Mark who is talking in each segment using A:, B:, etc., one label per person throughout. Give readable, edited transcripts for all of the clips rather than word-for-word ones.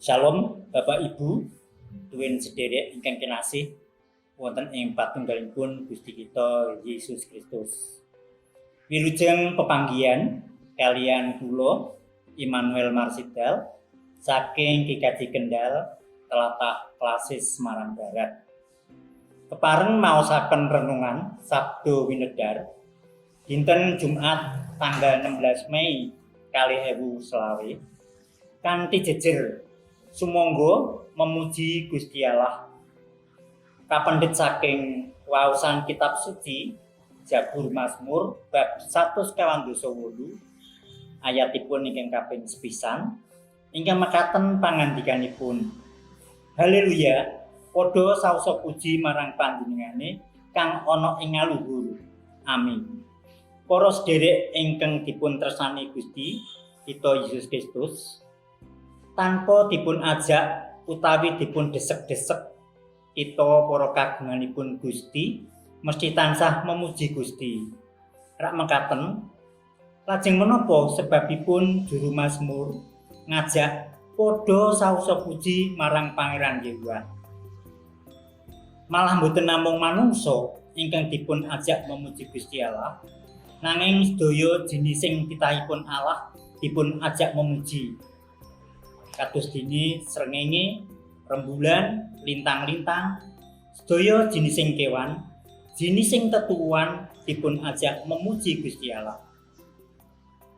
A: Shalom Bapak Ibu, tuwin sederek ingkang kinasih wonten ing patunggalipun Gusti kita Yesus Kristus. Wilujeng pepanggihan kalian kula Immanuel Marsidal saking Kikaji Kendal Tlatah Klasis Semarang Barat. Kepareng maosaken renungan Sabdo Winedar dinten Jumat tanggal 16 Mei 2020 kanthi jejer sumangga memuji Gusti Allah. Kapendhet saking waosan kitab suci Jabur Mazmur bab 128 ayatipun ingkang kaping 9 ingkang mekaten pangandikanipun. Haleluya, padha saosa puji marang panjenengane kang ana ing ngaluhur. Amin. Para sederek ingkang dipun tresnani Gusti kita Yesus Kristus, tanpa dipun ajak utawi dipun desek-desek, kita para kagunganipun Gusti mesti tansah memuji Gusti. Rak mekaten, lajeng menapa sebabipun juru Mazmur ngajak padha saosa puji marang Pangeran Yehuwa. Malah mboten namung manungsa ingkang dipun ajak memuji Gusti Allah, nanging sedaya jinising titahipun Allah dipun ajak memuji. Kados dene srengenge, rembulan, lintang-lintang, sedaya jinising kewan, jinising tetuwuhan dipun ajak memuji Gusti Allah.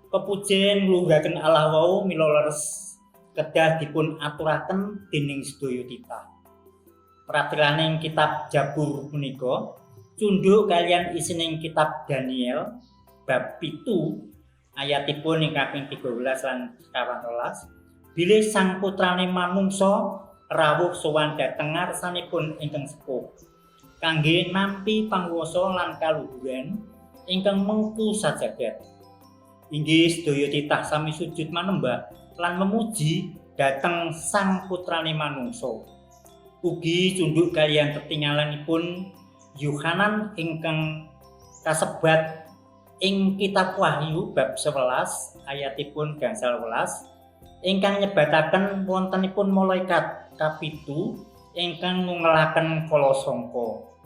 A: Kepujen ngluhuraken Allah wau mila leres kedah dipun aturaken dening sedaya titah. Pratilaning kitab Jabur punika cundhuk kalian isining kitab Daniel bab 7 ayatipun ing kaping 13 lan 14. Bilih sang putrane manungsa rawuh sowan dhateng ngarsanipun ingkang sepuh kangge nampi panguwasa lan kaluhuran ingkang mengku sajagat. Inggih sedaya titah sami sujud manembah lan memuji dhateng sang putrane manungsa. Ugi cundhuk kaliyan tetinggalanipun Yohanan ingkang kasebat ing kitab Wahyu bab 11 ayatipun gangsal 11 ingkang nyebataken wontenipun malaikat kapitu ingkang nungelaken kala sangka.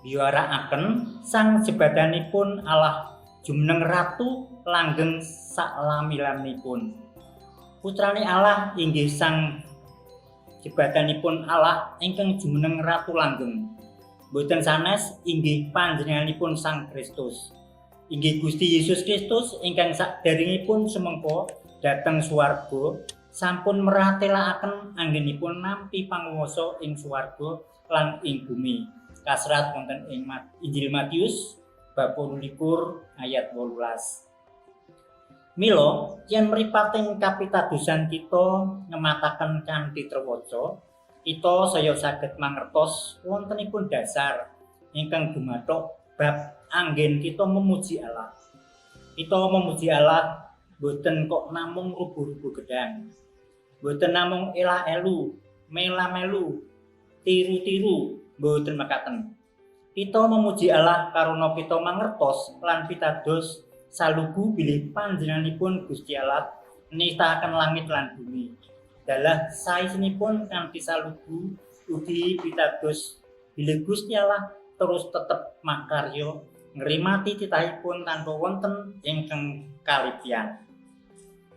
A: Biwarakaken sang jebadanipun Allah jumeneng ratu langgeng saklami-laminipun. Putrane Allah inggih sang jebadanipun Allah ingkang jumeneng ratu langgeng. Boten sanes inggih panjenenganipun Sang Kristus. Inggih Gusti Yesus Kristus ingkang sakderengipun semengko dhateng swarga sampun meratelaken anggenipun nampi panguwasa ing swarga lan ing bumi. Kasrat wonten ing Injil Matius bab 12 ayat 18. Mila yen mripating kapitadosan kita ngemataken kanthi trewaca, kita saya saged mangertos wontenipun dasar ingkang gumathok bab anggen kita memuji Allah. Kita memuji Allah boten kok namung rubuh-rubuh gedang, boten namung elah-elu, mela-melu, tiru-tiru, boten mekaten. Kita memuji Allah karena kita mangertos lan pitados salugu bilih panjenenganipun Gusti Allah nitahaken langit lan bumi. Dalah saestenipun kanthi salugu ugi pitados bilih Gusti Allah terus tetep makarya ngrimati titahipun tanpa wonten ingkang kalipyan.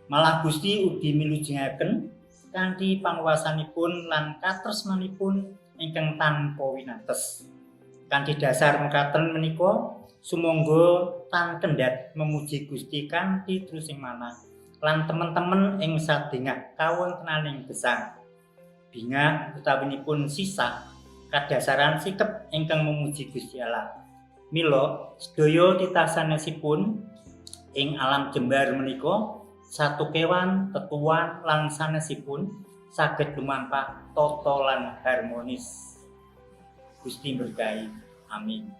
A: Malah Gusti ugi milujengaken kanthi panguwasanipun lan katresnanipun ingkang tanpa winates. Kanthi dasar mekaten menika sumangga tan kendhat memuji Gusti kanthi terusing manah lan temen-temen ing sadéngah kawontenaning gesang. Bingah utawinipun sisa kadasaran sikep ingkang memuji Gusti Allah. Mila sedaya titah sanesipun ing alam jembar menika satu kewan, tetuan lan sanesipun saged lumampah tata lan harmonis. Gusti berkahi. Amin.